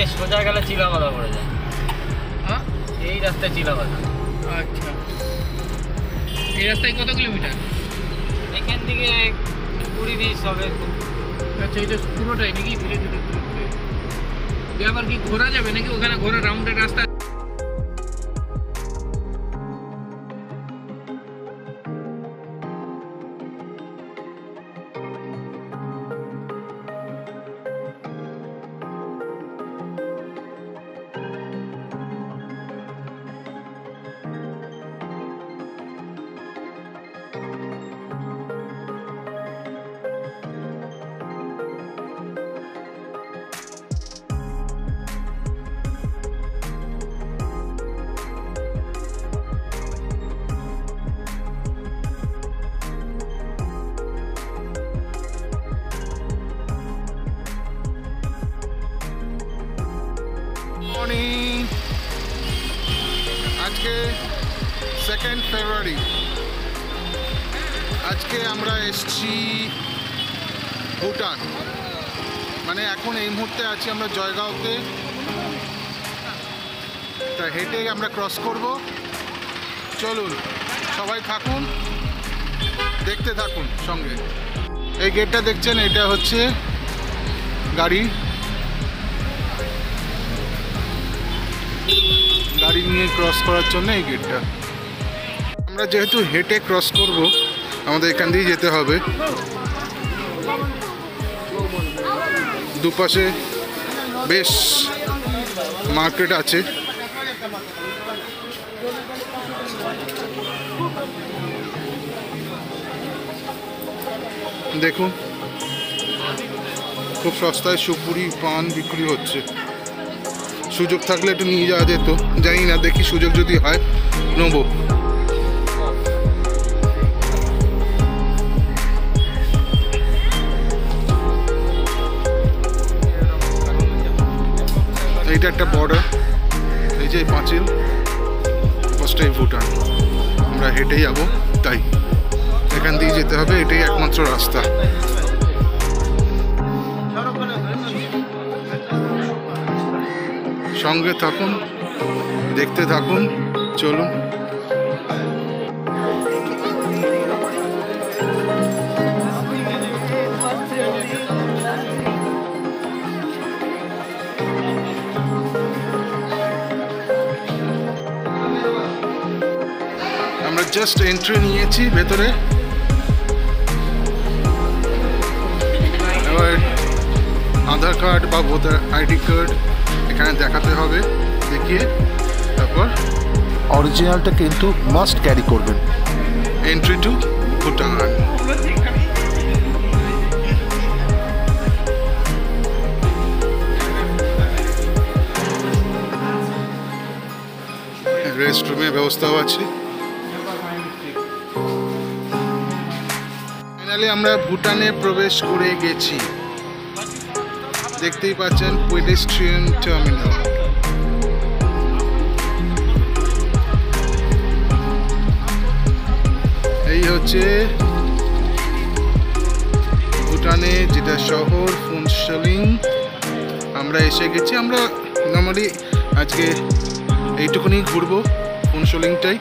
থেকে সোজা গেলে চিলাবাদা পড়ে যায়। হ্যাঁ, এই রাস্তায় চিলাবাদা। আচ্ছা, এই রাস্তায় কত কিলোমিটার? এখান থেকে 20-20 হবে। আচ্ছা, এটা পুরোটাই নাকি? ধীরে ধীরে ধীরে ধীরে আবার কি ঘোরা যাবে নাকি? ওখানে ঘোরা রাউন্ডের রাস্তা? মর্নিং, আজকে 2nd ফেব্রুয়ারি। আজকে আমরা এসছি ভুটান, মানে এখন এই মুহূর্তে আছি আমরা জয়গাঁওতে। তা হেঁটে আমরা ক্রস করব। চলুন সবাই থাকুন, দেখতে থাকুন সঙ্গে। এই গেটটা দেখছেন, এটা হচ্ছে গাড়ি নিয়ে ক্রস করার জন্য এই গেটটা। আমরা যেহেতু হেঁটে ক্রস করব, আমাদের এখান দিয়ে যেতে হবে। দুপাশে বেশ মার্কেট আছে। দেখুন, খুব সস্তায় সুপুরি পান বিক্রি হচ্ছে। সুযোগ থাকলে একটু নিয়ে যাওয়া যেত, জানি না, দেখি সুযোগ যদি হয় নেব। এইটা একটা বর্ডার, এই যে পাঁচিল, পাঁচটাই ভুটান। আমরা হেঁটেই যাবো, তাই এখান দিয়ে যেতে হবে, এটাই একমাত্র রাস্তা। সঙ্গে থাকুন, দেখতে থাকুন, চলুন। আমরা জাস্ট এন্ট্রি নিয়েছি ভেতরে। এবার আধার কার্ড বা ভোটার আইডি কার্ড এখানে দেখাতে হবে, দেখিয়ে তারপর অরিজিনালটা কিন্তু মাস্ট ক্যারি করবেন। Entry to Bhutan. রেস্টরুমের ব্যবস্থাও আছে। ফাইনালি আমরা ভুটানে প্রবেশ করে গেছি। দেখতেই পাচ্ছেন পেডেস্ট্রিয়ান টার্মিনাল। এই হচ্ছে ভুটানে যেটা শহর ফুনশলিং। আমরা এসে গেছি। আমরা নর্মালি আজকে এইটুকুনি ঘুরবো, ফুনশলিংটাই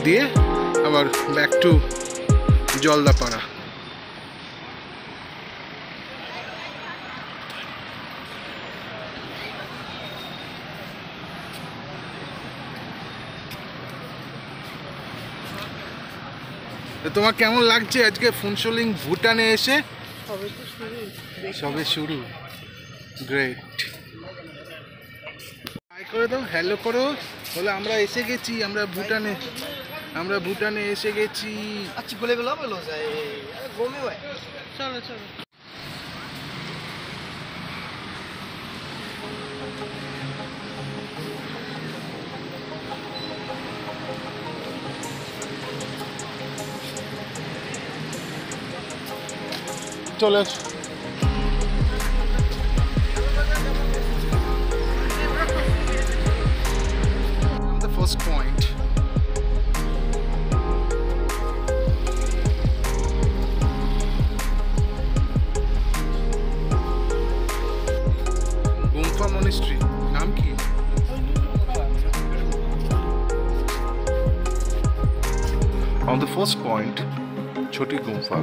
দিয়ে আবার ব্যাক টু জলদাপাড়া। তোমার কেমন লাগছে আজকে ফুনশলিং ভুটানে এসে? সবে শুরু। গ্রেট। হাই করে দাও, হ্যালো করো। বলে আমরা এসে গেছি, আমরা ভুটানে এসে গেছি। চলো চলো। চলে the first point. Gumpa Monastery. On the first point Chhoti Gumpa,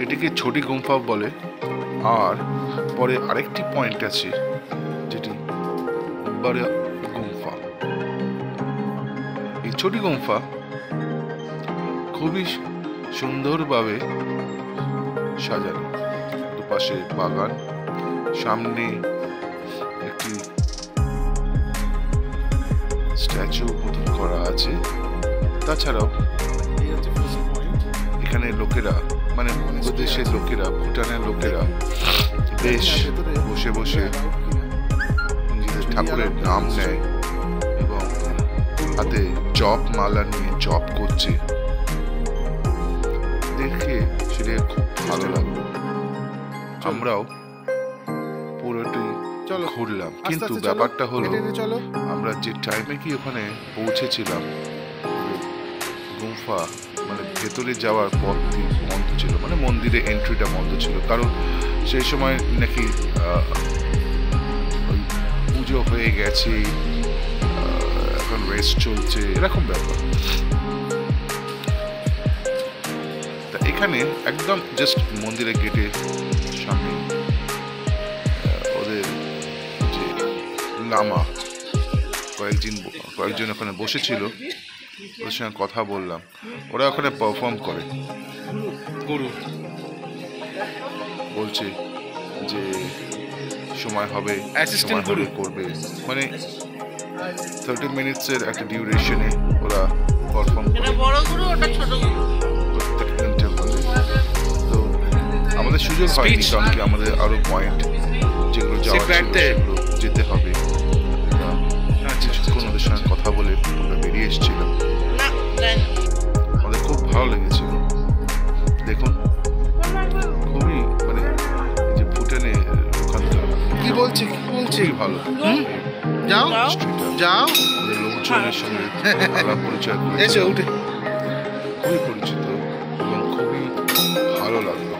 এটিকে ছোটি গুম্ফা বলে। আর পরে আরেকটি পয়েন্ট আছে যেটি বড় গুম্ফা। এই ছোটি গুম্ফা খুবই সুন্দরভাবে সাজানো, দুপাশে বাগান, সামনে একটি স্ট্যাচু মতন করা আছে। তাছাড়াও এখানে লোকেরা মানে দেশের লোকেরা, ভুটানের লোকেরা বেশ বসে বসে নিজেদের ঠাকুরের নাম নেয় এবং হাতে জপ মালা নিয়ে জপ করছে, দেখে সেটা খুব ভালো লাগলো। আমরাও পুরোটি ঘুরলাম, কিন্তু ব্যাপারটা হলো আমরা যে টাইমে কি ওখানে পৌঁছেছিলাম গুম্ফা মানে ভেতরে যাওয়ার পথটি বন্ধ ছিল, মানে মন্দিরে এন্ট্রিটা বন্ধ ছিল, কারণ সেই সময় নাকি পুজো হয়ে গেছে, এখন রেস্ট চলছে, এরকম ব্যাপার। তা এখানে একদম জাস্ট মন্দিরের গেটের সামনে ওদের যে লামা কয়েকজন ওখানে বসেছিল, ওদের সঙ্গে কথা বললাম। ওরা ওখানে পারফর্ম করে, গুরু বলছে যে সময় হবে অ্যাসিস্ট্যান্ট গুরু করবে, মানে 30 মিনিটসের একটা ডিউরেশনে ওরা পারফর্ম করে। প্রত্যেকটা ইন্টারভালে তো আমাদের সুযোগ হয়নি, কারণ কি আমাদের আরো পয়েন্ট যেগুলো যাওয়ার ছিল সেগুলো যেতে হবে। কিছুক্ষণ ওদের সঙ্গে কথা বলে আমরা বেরিয়ে এসেছিলাম। আমাদের খুব ভালো লেগেছিল। দেখুন খুবই মানে যে ভুটানে ওখানকার কি বলছি ভালো। যাও যাও আমাদের লোকজনের সঙ্গে আলাপ পরিচয় করেছে, খুবই পরিচিত এবং খুবই ভালো লাগলো।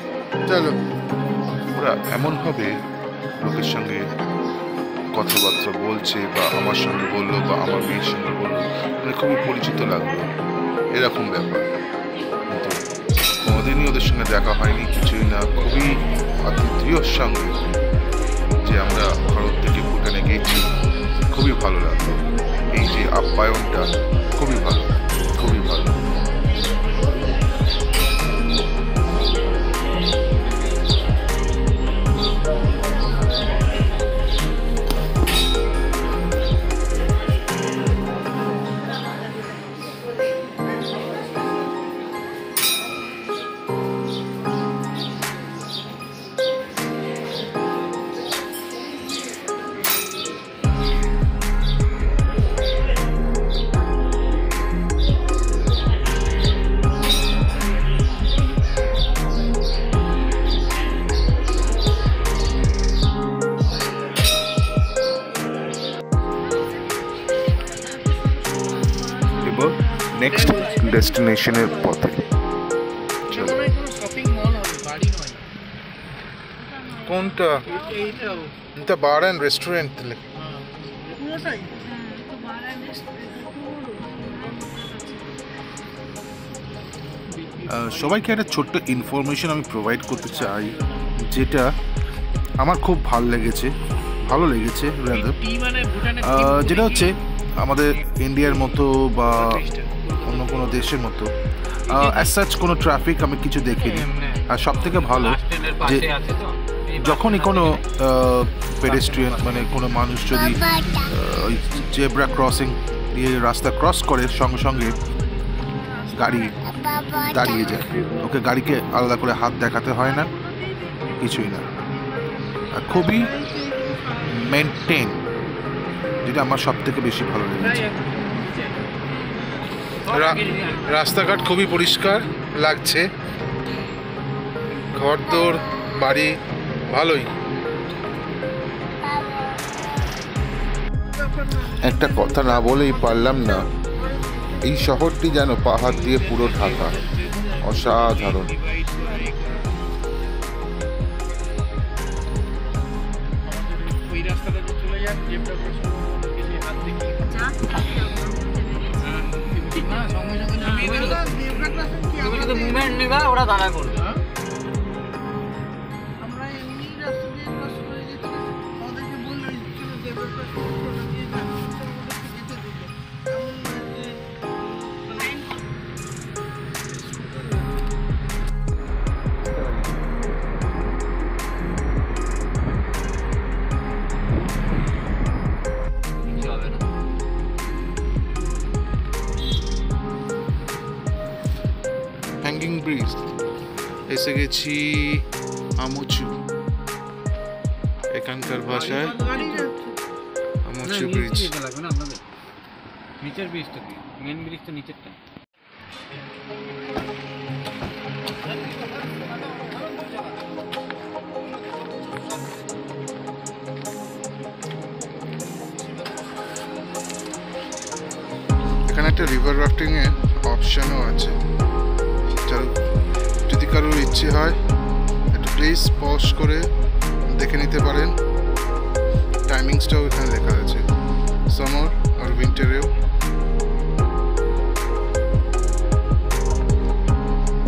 চলো, ওরা এমনভাবে লোকের সঙ্গে কথাবার্তা বলছে বা আমার সঙ্গে বললো বা আমার মেয়ের সঙ্গে বললো, মানে খুবই পরিচিত লাগলো, এরকম ব্যাপার। কিন্তু কোনোদিনই ওদের সঙ্গে দেখা হয়নি, কিছুই না, খুবই আতিথেয়র সঙ্গে যে আমরা ভারত থেকে ভুটানে গেছি, খুবই ভালো লাগলো। এই যে আপ্যায়নটা খুবই ভালো, খুবই ভালো। নেক্সট ডেস্টিনেশনের পথে কোনটা? এটা বার অ্যান্ড রেস্টুরেন্ট। সবাইকে একটা ছোট্ট ইনফরমেশন আমি প্রোভাইড করতে চাই, যেটা আমার খুব ভালো লেগেছে যেটা হচ্ছে আমাদের ইন্ডিয়ার মতো বা অন্য কোনো দেশের মতো অ্যাজ সাচ কোনো ট্রাফিক আমি কিছু দেখিনি। আর সব থেকে ভালো যে যখনই কোনো পেডেস্ট্রিয়ান মানে কোনো মানুষ যদি ওই জেব্রা ক্রসিং দিয়ে রাস্তা ক্রস করে, সঙ্গে সঙ্গে গাড়ি দাঁড়িয়ে যায়, ওকে গাড়িকে আলাদা করে হাত দেখাতে হয় না, কিছুই না। আর খুবই মেনটেন, যেটা আমার সব থেকে বেশি ভালো লেগেছে। রাস্তাঘাট খুবই পরিষ্কার লাগছে, ঘরদোর বাড়ি ভালোই। একটা কথা না বলেই পারলাম না, এই শহরটি যেন পাহাড় দিয়ে পুরো ঢাকা, অসাধারণ। ওই রাস্তাটাতে চলে যান, জেব্রা ক্রসিং হ্যাঁ সঙ্গে সঙ্গে নামিয়ে দিল। তুমি যদি মুভমেন্ট নিবা ওরা দাঁড়া করবে। আমরা এমনি রাস্তা দিয়ে ক্রস করে যেতে আমাদেরকে বললো চলো দেবের ক্রস করে দিয়ে যান ওদেরকে যেতে দিল এমন লাইন কিছু হবে না। হ্যাঙ্গিং ব্রিজ এসে গেছি আমুচু, এখানকার ভাষায় গাড়ি যাচ্ছে আমুচু ব্রিজ। যেতে লাগবে না আপনাদের। নিচের ব্রিজটা কি? মেন ব্রিজ তো নিচেরটা। এখানে একটা রিভার রাফটিং এর অপশনও আছে, যদি কারোর ইচ্ছে হয় একটু প্লিজ পজ করে দেখে নিতে পারেন। টাইমিংসটাও এখানে লেখা আছে, সামার আর উইন্টারেও।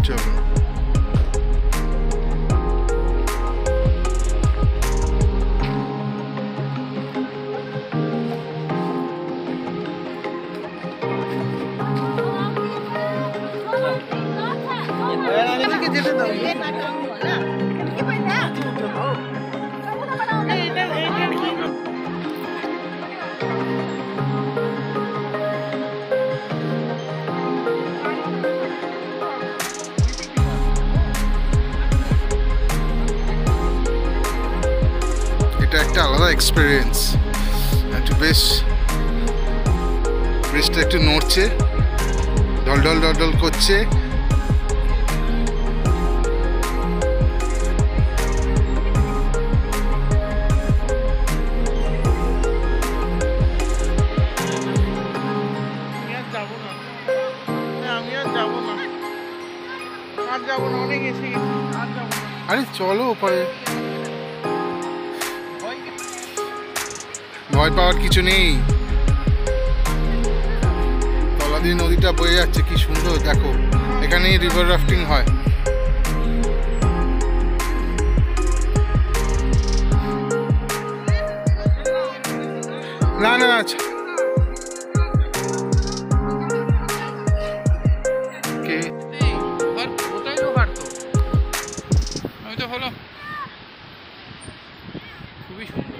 চলো ওদেরকে যেতে দাও এটা একটা আলাদা এক্সপিরিয়েন্স। একটু বেশ ব্রিজটা একটু নড়ছে, ঢলঢল ঢলঢল করছে। আমি আর যাবো না আর যাবো না অনেক এসে গেছি আর যাবো না আরে চলো ওপারে, ভয় পাওয়ার কিছু নেই। তলা দিয়ে নদীটা বয়ে যাচ্ছে, কি সুন্দর দেখো। এখানেই রিভার রাফটিং হয়। না না না কে এই ঘর ওটাই তো ঘাট তো। আমি তো হলো খুবই সুন্দর।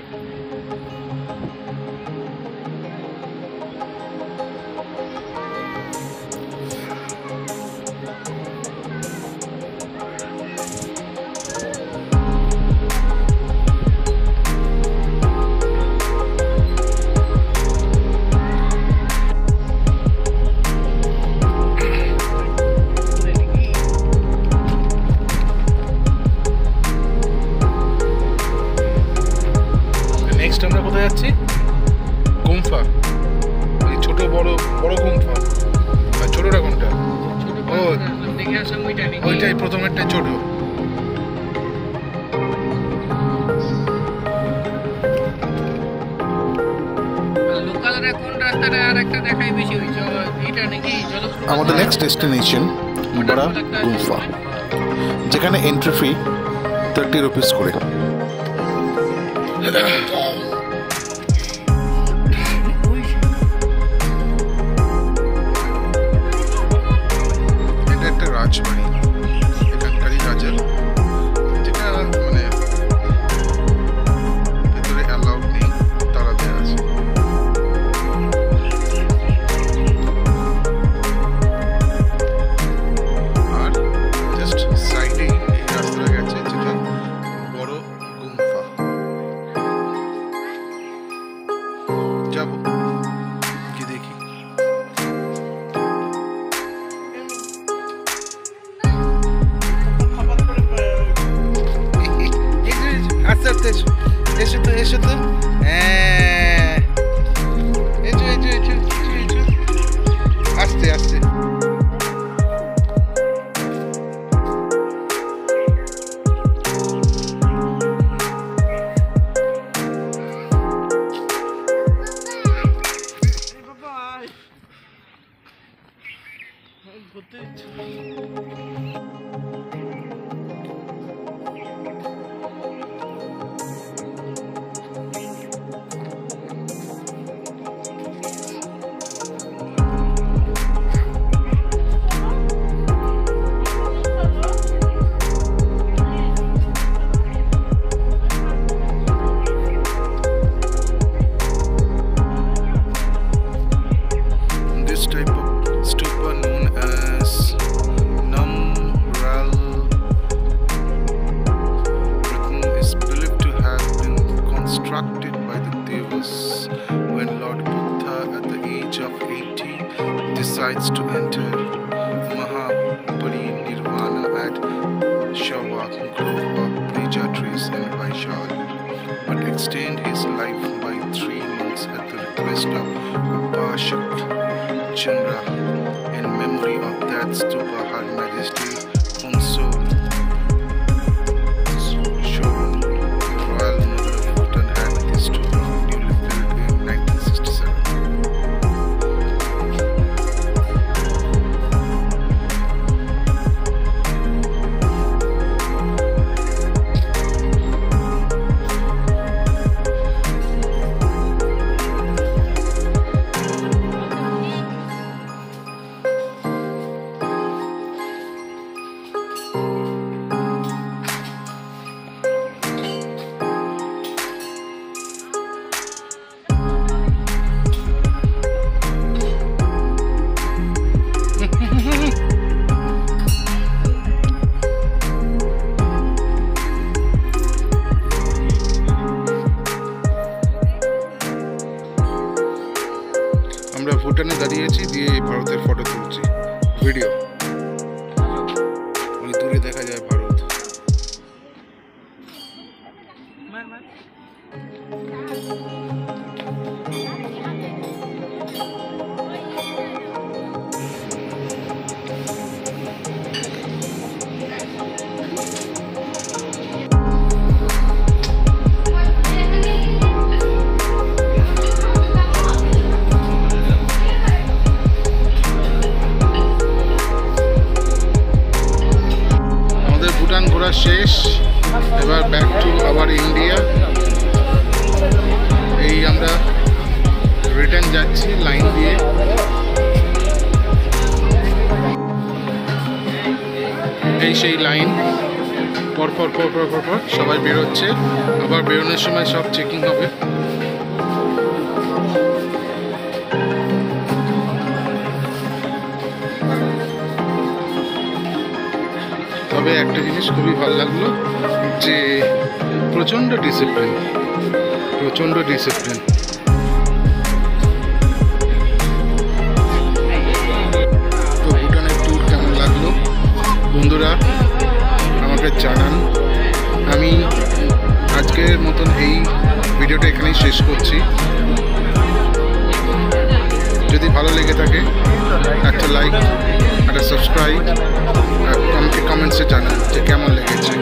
নেক্সট আমরা কোথায় যাচ্ছি? গুম্ফা, ওই ছোট বড় বড় গুম্ফা। আর ছোটটা কোনটা? ছোট ও। দেখে আসলাম ওইটা নাকি? ওইটাই প্রথমেরটা ছোট। লোকালরা কোন রাস্তাটা আর একটা দেখাই বেশি হয়েছে এটা নাকি জলপ্রপাত? আমাদের নেক্সট ডেস্টিনেশন বড়া গুম্ফা, যেখানে এন্ট্রি ফি 30 রুপিস করে। এটা একটা রাজবাড়ি, এখানকারই রাজার, যেটা মানে ভেতরে অ্যালাউড নেই, তারা দেওয়া আছে। আর জাস্ট সাইডেই এই রাস্তাটা গেছে, যেটা বড় গুম্ফা। যাবো কি দেখি। খাবার করে আস্তে আস্তে এসো, এসো তো এসো তো। হ্যাঁ এসো এসো এসো এসো এসো, আস্তে আস্তে। decides to enter Mahaparinirvana at Shawak Grove of Breja trees in Vaishal, but extend his life by 3 months at the request of Upashak Chandra in memory of that stupa Her Majesty Phuntsho Sorn, Royal Mother of Bhutan, had this stupa newly built in 1967. আমরা ভুটানে দাঁড়িয়েছি দিয়ে ভারতের photo তুলছি video ওই দূরে দেখা যায় ভারত ভুটান ঘোরা শেষ এবার ব্যাক টু আওয়ার ইন্ডিয়া এই আমরা রিটার্ন যাচ্ছি লাইন দিয়ে এই সেই লাইন পরপর পরপর পরপর সবাই বেরোচ্ছে আবার বেরোনোর সময় সব চেকিং হবে তবে একটা জিনিস খুবই ভালো লাগলো যে প্রচণ্ড ডিসিপ্লিন তো ভুটানের ট্যুর কেমন লাগলো বন্ধুরা আমাকে জানান আমি আজকের মতন এই ভিডিওটা এখানেই শেষ করছি যদি ভালো লেগে থাকে একটা লাইক একটা সাবস্ক্রাইব আমাকে কমেন্টসে জানান যে কেমন লেগেছে